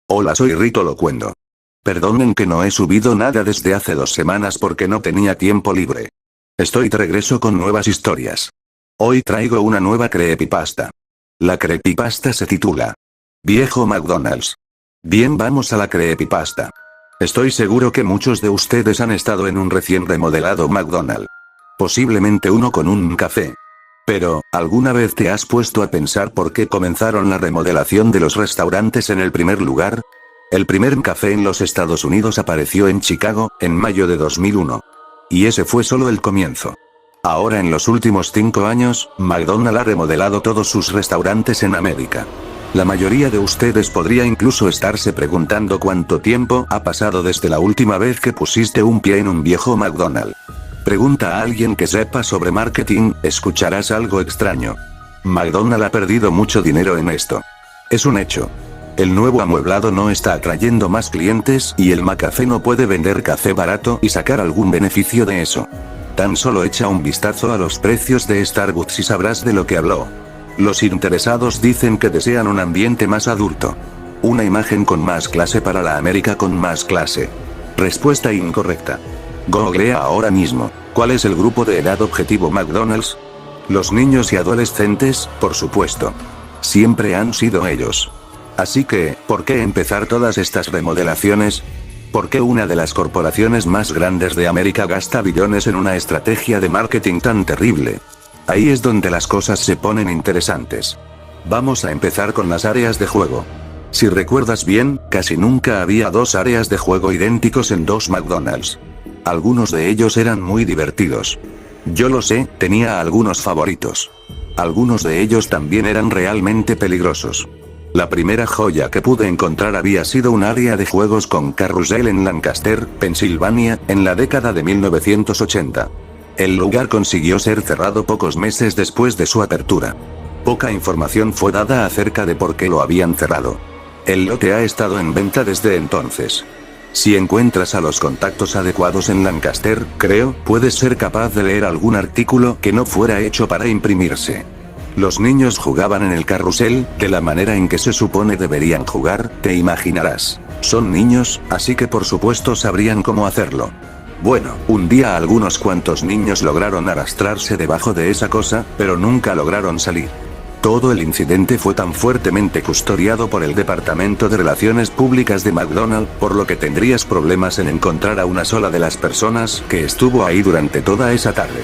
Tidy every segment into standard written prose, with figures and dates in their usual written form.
Hola, soy Rito Locuendo. Perdonen que no he subido nada desde hace 2 semanas porque no tenía tiempo libre. Estoy de regreso con nuevas historias. Hoy traigo una nueva creepypasta. La creepypasta se titula Viejo McDonald's. Bien, vamos a la creepypasta. Estoy seguro que muchos de ustedes han estado en un recién remodelado McDonald's. Posiblemente uno con un café. Pero, ¿alguna vez te has puesto a pensar por qué comenzaron la remodelación de los restaurantes en el primer lugar? El primer café en los Estados Unidos apareció en Chicago, en mayo de 2001. Y ese fue solo el comienzo. Ahora en los últimos 5 años, McDonald's ha remodelado todos sus restaurantes en América. La mayoría de ustedes podría incluso estarse preguntando cuánto tiempo ha pasado desde la última vez que pusiste un pie en un viejo McDonald's. Pregunta a alguien que sepa sobre marketing, escucharás algo extraño. McDonald's ha perdido mucho dinero en esto. Es un hecho. El nuevo amueblado no está atrayendo más clientes y el McCafé no puede vender café barato y sacar algún beneficio de eso. Tan solo echa un vistazo a los precios de Starbucks y sabrás de lo que habló. Los interesados dicen que desean un ambiente más adulto. Una imagen con más clase para la América con más clase. Respuesta incorrecta. Googlea ahora mismo. ¿Cuál es el grupo de edad objetivo McDonald's? Los niños y adolescentes, por supuesto. Siempre han sido ellos. Así que, ¿por qué empezar todas estas remodelaciones? ¿Por qué una de las corporaciones más grandes de América gasta billones en una estrategia de marketing tan terrible? Ahí es donde las cosas se ponen interesantes. Vamos a empezar con las áreas de juego. Si recuerdas bien, casi nunca había 2 áreas de juego idénticos en 2 McDonald's. Algunos de ellos eran muy divertidos. Yo lo sé, tenía algunos favoritos. Algunos de ellos también eran realmente peligrosos. La primera joya que pude encontrar había sido un área de juegos con carrusel en Lancaster, Pensilvania, en la década de 1980. El lugar consiguió ser cerrado pocos meses después de su apertura. Poca información fue dada acerca de por qué lo habían cerrado. El lote ha estado en venta desde entonces. Si encuentras a los contactos adecuados en Lancaster, creo, puedes ser capaz de leer algún artículo que no fuera hecho para imprimirse. Los niños jugaban en el carrusel, de la manera en que se supone deberían jugar, te imaginarás. Son niños, así que por supuesto sabrían cómo hacerlo. Bueno, un día algunos cuantos niños lograron arrastrarse debajo de esa cosa, pero nunca lograron salir. Todo el incidente fue tan fuertemente custodiado por el Departamento de Relaciones Públicas de McDonald's, por lo que tendrías problemas en encontrar a una sola de las personas que estuvo ahí durante toda esa tarde.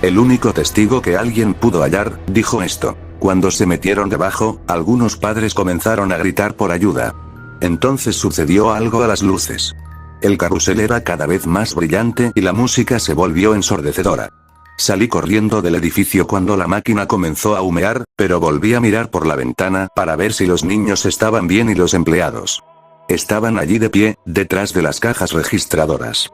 El único testigo que alguien pudo hallar, dijo esto. Cuando se metieron debajo, algunos padres comenzaron a gritar por ayuda. Entonces sucedió algo a las luces. El carrusel era cada vez más brillante y la música se volvió ensordecedora. Salí corriendo del edificio cuando la máquina comenzó a humear, pero volví a mirar por la ventana para ver si los niños estaban bien y los empleados. Estaban allí de pie, detrás de las cajas registradoras.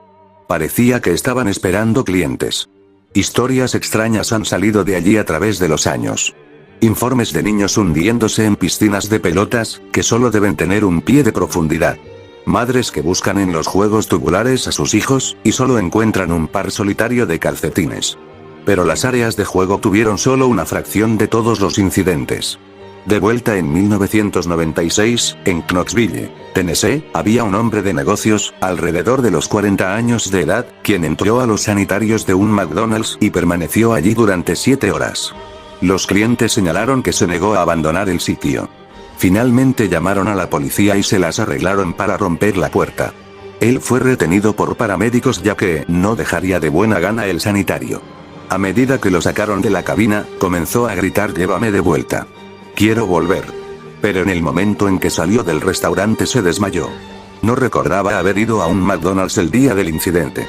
Parecía que estaban esperando clientes. Historias extrañas han salido de allí a través de los años. Informes de niños hundiéndose en piscinas de pelotas, que solo deben tener un pie de profundidad. Madres que buscan en los juegos tubulares a sus hijos, y solo encuentran un par solitario de calcetines. Pero las áreas de juego tuvieron solo una fracción de todos los incidentes. De vuelta en 1996, en Knoxville, Tennessee, había un hombre de negocios, alrededor de los 40 años de edad, quien entró a los sanitarios de un McDonald's y permaneció allí durante 7 horas. Los clientes señalaron que se negó a abandonar el sitio. Finalmente llamaron a la policía y se las arreglaron para romper la puerta. Él fue retenido por paramédicos ya que no dejaría de buena gana el sanitario. A medida que lo sacaron de la cabina, comenzó a gritar: "Llévame de vuelta. Quiero volver". Pero en el momento en que salió del restaurante se desmayó. No recordaba haber ido a un McDonald's el día del incidente.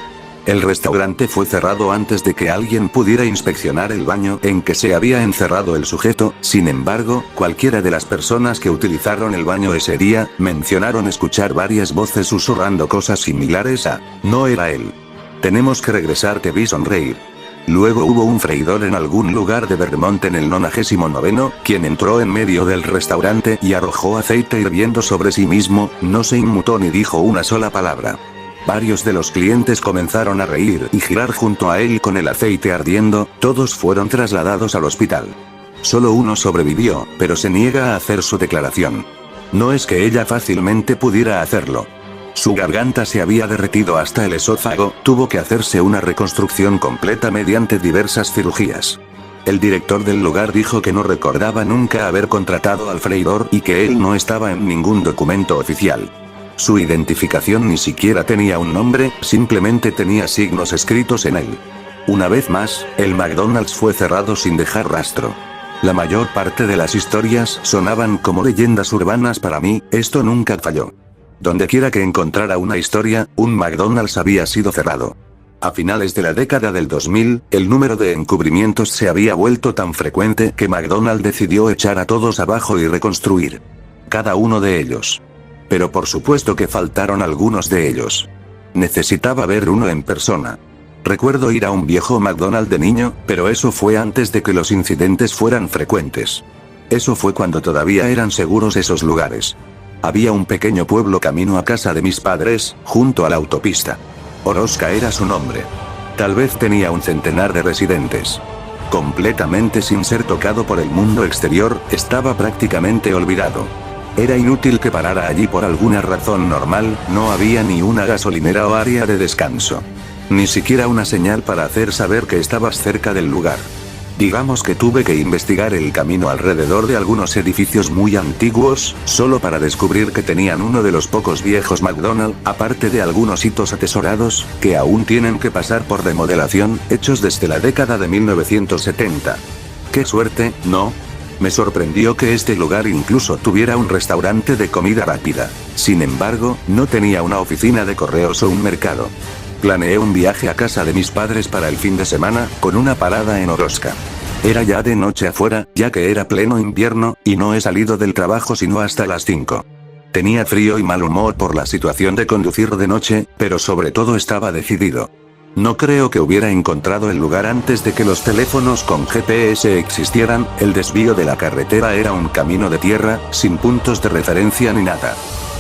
El restaurante fue cerrado antes de que alguien pudiera inspeccionar el baño en que se había encerrado el sujeto. Sin embargo, cualquiera de las personas que utilizaron el baño ese día, mencionaron escuchar varias voces susurrando cosas similares a: "No era él. Tenemos que regresar", te vi sonreír. Luego hubo un freidor en algún lugar de Vermont en el 99º, quien entró en medio del restaurante y arrojó aceite hirviendo sobre sí mismo, no se inmutó ni dijo una sola palabra. Varios de los clientes comenzaron a reír y girar junto a él con el aceite ardiendo, todos fueron trasladados al hospital. Solo uno sobrevivió, pero se niega a hacer su declaración. No es que ella fácilmente pudiera hacerlo. Su garganta se había derretido hasta el esófago, tuvo que hacerse una reconstrucción completa mediante diversas cirugías. El director del lugar dijo que no recordaba nunca haber contratado al freidor y que él no estaba en ningún documento oficial. Su identificación ni siquiera tenía un nombre, simplemente tenía signos escritos en él. Una vez más, el McDonald's fue cerrado sin dejar rastro. La mayor parte de las historias sonaban como leyendas urbanas para mí, esto nunca falló. Dondequiera que encontrara una historia, un McDonald's había sido cerrado. A finales de la década del 2000, el número de encubrimientos se había vuelto tan frecuente que McDonald's decidió echar a todos abajo y reconstruir. Cada uno de ellos. Pero por supuesto que faltaron algunos de ellos. Necesitaba ver uno en persona. Recuerdo ir a un viejo McDonald's de niño, pero eso fue antes de que los incidentes fueran frecuentes. Eso fue cuando todavía eran seguros esos lugares. Había un pequeño pueblo camino a casa de mis padres, junto a la autopista. Oroska era su nombre. Tal vez tenía un centenar de residentes. Completamente sin ser tocado por el mundo exterior, estaba prácticamente olvidado. Era inútil que parara allí por alguna razón normal, no había ni una gasolinera o área de descanso. Ni siquiera una señal para hacer saber que estabas cerca del lugar. Digamos que tuve que investigar el camino alrededor de algunos edificios muy antiguos, solo para descubrir que tenían uno de los pocos viejos McDonald's, aparte de algunos hitos atesorados, que aún tienen que pasar por remodelación, hechos desde la década de 1970. ¡Qué suerte, no! Me sorprendió que este lugar incluso tuviera un restaurante de comida rápida. Sin embargo, no tenía una oficina de correos o un mercado. Planeé un viaje a casa de mis padres para el fin de semana, con una parada en Oroska. Era ya de noche afuera, ya que era pleno invierno, y no he salido del trabajo sino hasta las 5. Tenía frío y mal humor por la situación de conducir de noche, pero sobre todo estaba decidido. No creo que hubiera encontrado el lugar antes de que los teléfonos con GPS existieran, el desvío de la carretera era un camino de tierra, sin puntos de referencia ni nada.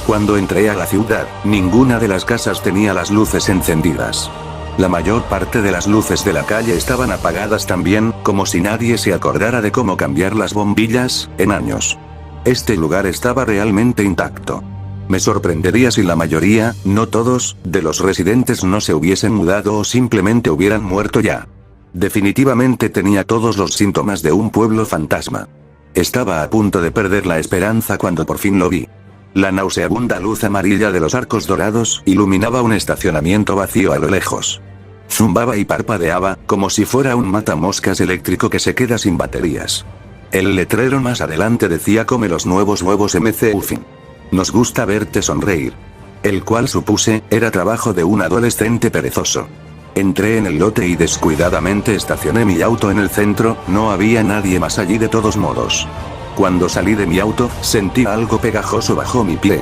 Cuando entré a la ciudad, ninguna de las casas tenía las luces encendidas. La mayor parte de las luces de la calle estaban apagadas también, como si nadie se acordara de cómo cambiar las bombillas, en años. Este lugar estaba realmente intacto. Me sorprendería si la mayoría, no todos, de los residentes no se hubiesen mudado o simplemente hubieran muerto ya. Definitivamente tenía todos los síntomas de un pueblo fantasma. Estaba a punto de perder la esperanza cuando por fin lo vi. La nauseabunda luz amarilla de los arcos dorados iluminaba un estacionamiento vacío a lo lejos. Zumbaba y parpadeaba, como si fuera un matamoscas eléctrico que se queda sin baterías. El letrero más adelante decía: come los nuevos huevos MC Uffin. Nos gusta verte sonreír. El cual supuse, era trabajo de un adolescente perezoso. Entré en el lote y descuidadamente estacioné mi auto en el centro, no había nadie más allí de todos modos. Cuando salí de mi auto, sentí algo pegajoso bajo mi pie.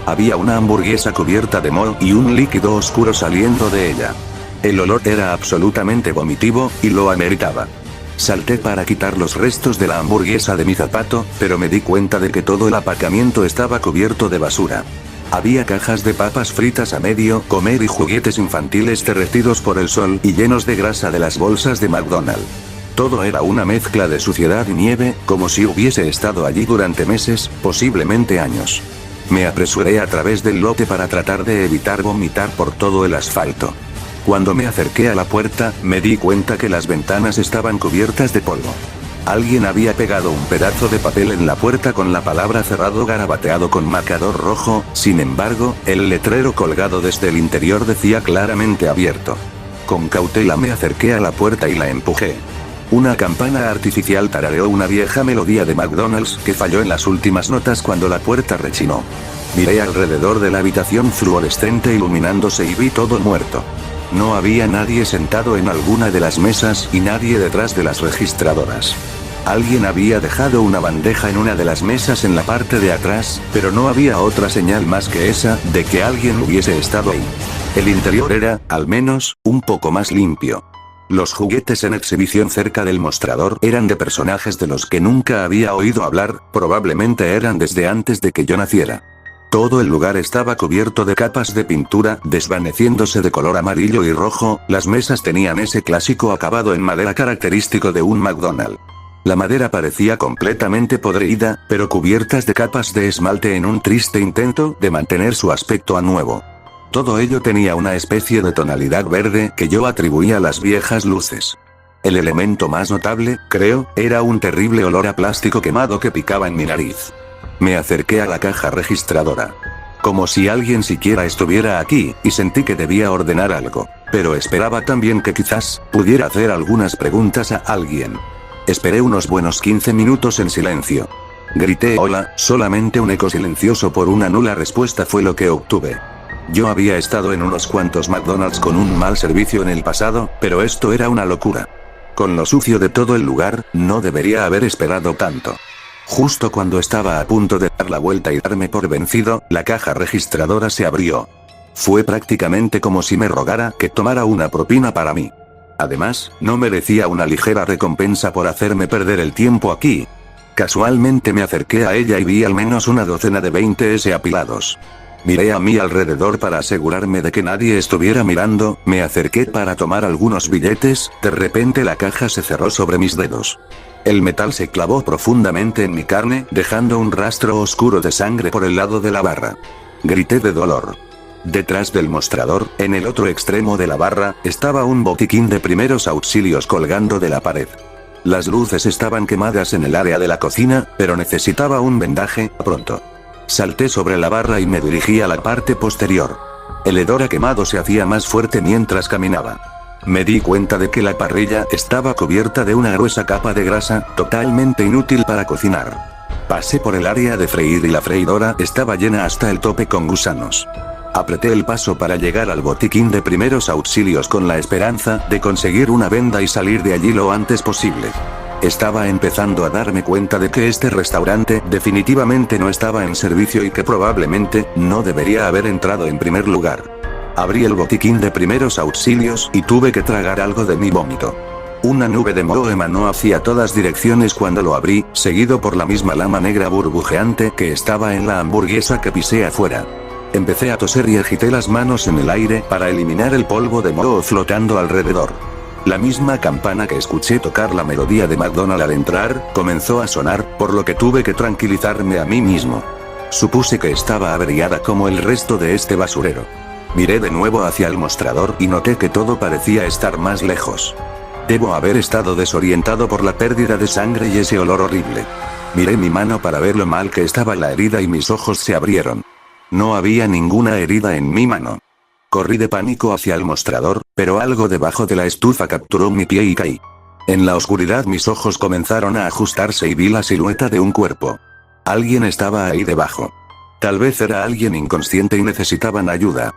Había una hamburguesa cubierta de moho y un líquido oscuro saliendo de ella. El olor era absolutamente vomitivo, y lo ameritaba. Salté para quitar los restos de la hamburguesa de mi zapato, pero me di cuenta de que todo el aparcamiento estaba cubierto de basura. Había cajas de papas fritas a medio comer y juguetes infantiles derretidos por el sol y llenos de grasa de las bolsas de McDonald's. Todo era una mezcla de suciedad y nieve, como si hubiese estado allí durante meses, posiblemente años. Me apresuré a través del lote para tratar de evitar vomitar por todo el asfalto. Cuando me acerqué a la puerta, me di cuenta que las ventanas estaban cubiertas de polvo. Alguien había pegado un pedazo de papel en la puerta con la palabra cerrado garabateado con marcador rojo, sin embargo, el letrero colgado desde el interior decía claramente abierto. Con cautela me acerqué a la puerta y la empujé. Una campana artificial tarareó una vieja melodía de McDonald's que falló en las últimas notas cuando la puerta rechinó. Miré alrededor de la habitación fluorescente iluminándose y vi todo muerto. No había nadie sentado en alguna de las mesas y nadie detrás de las registradoras. Alguien había dejado una bandeja en una de las mesas en la parte de atrás, pero no había otra señal más que esa, de que alguien hubiese estado ahí. El interior era, al menos, un poco más limpio. Los juguetes en exhibición cerca del mostrador eran de personajes de los que nunca había oído hablar, probablemente eran desde antes de que yo naciera. Todo el lugar estaba cubierto de capas de pintura, desvaneciéndose de color amarillo y rojo, las mesas tenían ese clásico acabado en madera característico de un McDonald's. La madera parecía completamente podrida, pero cubiertas de capas de esmalte en un triste intento de mantener su aspecto a nuevo. Todo ello tenía una especie de tonalidad verde que yo atribuía a las viejas luces. El elemento más notable, creo, era un terrible olor a plástico quemado que picaba en mi nariz. Me acerqué a la caja registradora. Como si alguien siquiera estuviera aquí, y sentí que debía ordenar algo. Pero esperaba también que quizás pudiera hacer algunas preguntas a alguien. Esperé unos buenos 15 minutos en silencio. Grité hola, solamente un eco silencioso por una nula respuesta fue lo que obtuve. Yo había estado en unos cuantos McDonald's con un mal servicio en el pasado, pero esto era una locura. Con lo sucio de todo el lugar, no debería haber esperado tanto. Justo cuando estaba a punto de dar la vuelta y darme por vencido, la caja registradora se abrió. Fue prácticamente como si me rogara que tomara una propina para mí. Además, no merecía una ligera recompensa por hacerme perder el tiempo aquí. Casualmente me acerqué a ella y vi al menos una docena de 20 apilados. Miré a mi alrededor para asegurarme de que nadie estuviera mirando, me acerqué para tomar algunos billetes, de repente la caja se cerró sobre mis dedos. El metal se clavó profundamente en mi carne, dejando un rastro oscuro de sangre por el lado de la barra. Grité de dolor. Detrás del mostrador, en el otro extremo de la barra, estaba un botiquín de primeros auxilios colgando de la pared. Las luces estaban quemadas en el área de la cocina, pero necesitaba un vendaje, pronto. Salté sobre la barra y me dirigí a la parte posterior. El hedor a quemado se hacía más fuerte mientras caminaba. Me di cuenta de que la parrilla estaba cubierta de una gruesa capa de grasa, totalmente inútil para cocinar. Pasé por el área de freír y la freidora estaba llena hasta el tope con gusanos. Apreté el paso para llegar al botiquín de primeros auxilios con la esperanza de conseguir una venda y salir de allí lo antes posible. Estaba empezando a darme cuenta de que este restaurante definitivamente no estaba en servicio y que probablemente no debería haber entrado en primer lugar. Abrí el botiquín de primeros auxilios y tuve que tragar algo de mi vómito. Una nube de moho emanó hacia todas direcciones cuando lo abrí, seguido por la misma lama negra burbujeante que estaba en la hamburguesa que pisé afuera. Empecé a toser y agité las manos en el aire para eliminar el polvo de moho flotando alrededor. La misma campana que escuché tocar la melodía de McDonald's al entrar, comenzó a sonar, por lo que tuve que tranquilizarme a mí mismo. Supuse que estaba averiada como el resto de este basurero. Miré de nuevo hacia el mostrador y noté que todo parecía estar más lejos. Debo haber estado desorientado por la pérdida de sangre y ese olor horrible. Miré mi mano para ver lo mal que estaba la herida y mis ojos se abrieron. No había ninguna herida en mi mano. Corrí de pánico hacia el mostrador, pero algo debajo de la estufa capturó mi pie y caí. En la oscuridad mis ojos comenzaron a ajustarse y vi la silueta de un cuerpo. Alguien estaba ahí debajo. Tal vez era alguien inconsciente y necesitaban ayuda.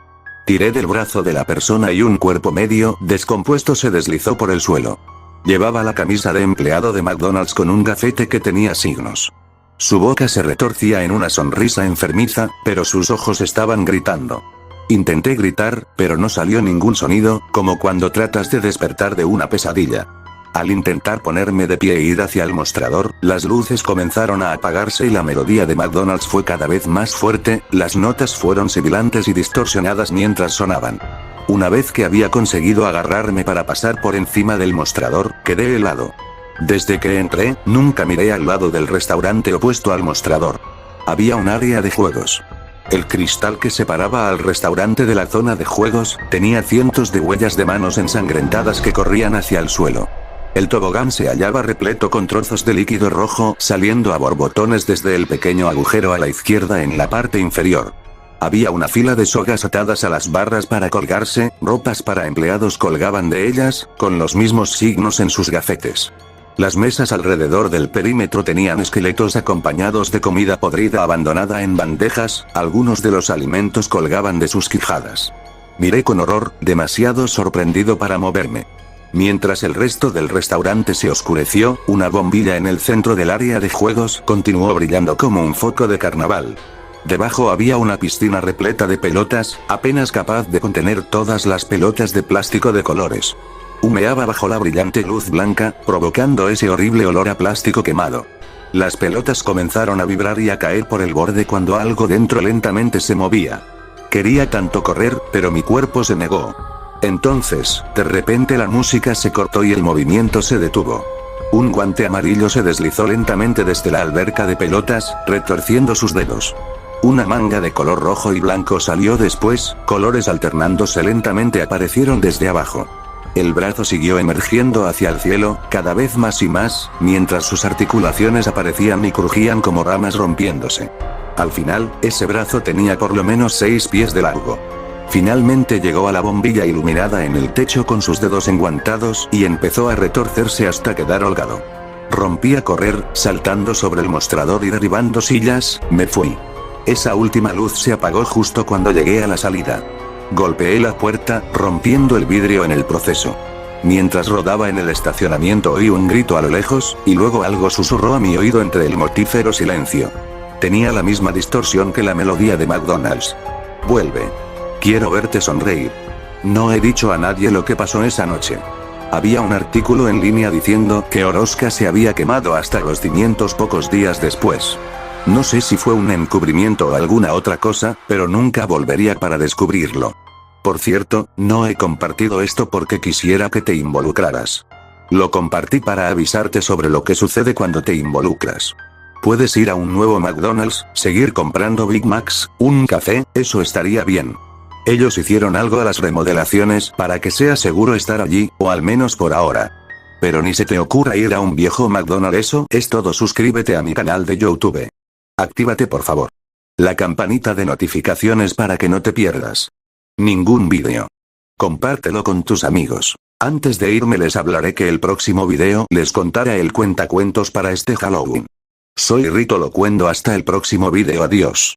Tiré del brazo de la persona y un cuerpo medio descompuesto se deslizó por el suelo. Llevaba la camisa de empleado de McDonald's con un gafete que tenía signos. Su boca se retorcía en una sonrisa enfermiza, pero sus ojos estaban gritando. Intenté gritar, pero no salió ningún sonido, como cuando tratas de despertar de una pesadilla. Al intentar ponerme de pie e ir hacia el mostrador, las luces comenzaron a apagarse y la melodía de McDonald's fue cada vez más fuerte, las notas fueron sibilantes y distorsionadas mientras sonaban. Una vez que había conseguido agarrarme para pasar por encima del mostrador, quedé helado. Desde que entré, nunca miré al lado del restaurante opuesto al mostrador. Había un área de juegos. El cristal que separaba al restaurante de la zona de juegos, tenía cientos de huellas de manos ensangrentadas que corrían hacia el suelo. El tobogán se hallaba repleto con trozos de líquido rojo saliendo a borbotones desde el pequeño agujero a la izquierda en la parte inferior. Había una fila de sogas atadas a las barras para colgarse, ropas para empleados colgaban de ellas, con los mismos signos en sus gafetes. Las mesas alrededor del perímetro tenían esqueletos acompañados de comida podrida abandonada en bandejas, algunos de los alimentos colgaban de sus quijadas. Miré con horror, demasiado sorprendido para moverme. Mientras el resto del restaurante se oscureció, una bombilla en el centro del área de juegos continuó brillando como un foco de carnaval. Debajo había una piscina repleta de pelotas, apenas capaz de contener todas las pelotas de plástico de colores. Humeaba bajo la brillante luz blanca, provocando ese horrible olor a plástico quemado. Las pelotas comenzaron a vibrar y a caer por el borde cuando algo dentro lentamente se movía. Quería tanto correr, pero mi cuerpo se negó. Entonces, de repente la música se cortó y el movimiento se detuvo. Un guante amarillo se deslizó lentamente desde la alberca de pelotas, retorciendo sus dedos. Una manga de color rojo y blanco salió después, colores alternándose lentamente aparecieron desde abajo. El brazo siguió emergiendo hacia el cielo, cada vez más y más, mientras sus articulaciones aparecían y crujían como ramas rompiéndose. Al final, ese brazo tenía por lo menos 6 pies de largo. Finalmente llegó a la bombilla iluminada en el techo con sus dedos enguantados y empezó a retorcerse hasta quedar holgado. Rompí a correr, saltando sobre el mostrador y derribando sillas, me fui. Esa última luz se apagó justo cuando llegué a la salida. Golpeé la puerta, rompiendo el vidrio en el proceso. Mientras rodaba en el estacionamiento oí un grito a lo lejos, y luego algo susurró a mi oído entre el mortífero silencio. Tenía la misma distorsión que la melodía de McDonald's. Vuelve. Quiero verte sonreír. No he dicho a nadie lo que pasó esa noche. Había un artículo en línea diciendo que Oroska se había quemado hasta los cimientos pocos días después. No sé si fue un encubrimiento o alguna otra cosa, pero nunca volvería para descubrirlo. Por cierto, no he compartido esto porque quisiera que te involucraras. Lo compartí para avisarte sobre lo que sucede cuando te involucras. Puedes ir a un nuevo McDonald's, seguir comprando Big Macs, un café, eso estaría bien. Ellos hicieron algo a las remodelaciones para que sea seguro estar allí, o al menos por ahora. Pero ni se te ocurra ir a un viejo McDonald's, eso es todo. Suscríbete a mi canal de YouTube. Actívate por favor la campanita de notificaciones para que no te pierdas ningún vídeo. Compártelo con tus amigos. Antes de irme les hablaré que el próximo video les contaré el cuentacuentos para este Halloween. Soy Rito Locuendo, hasta el próximo video, adiós.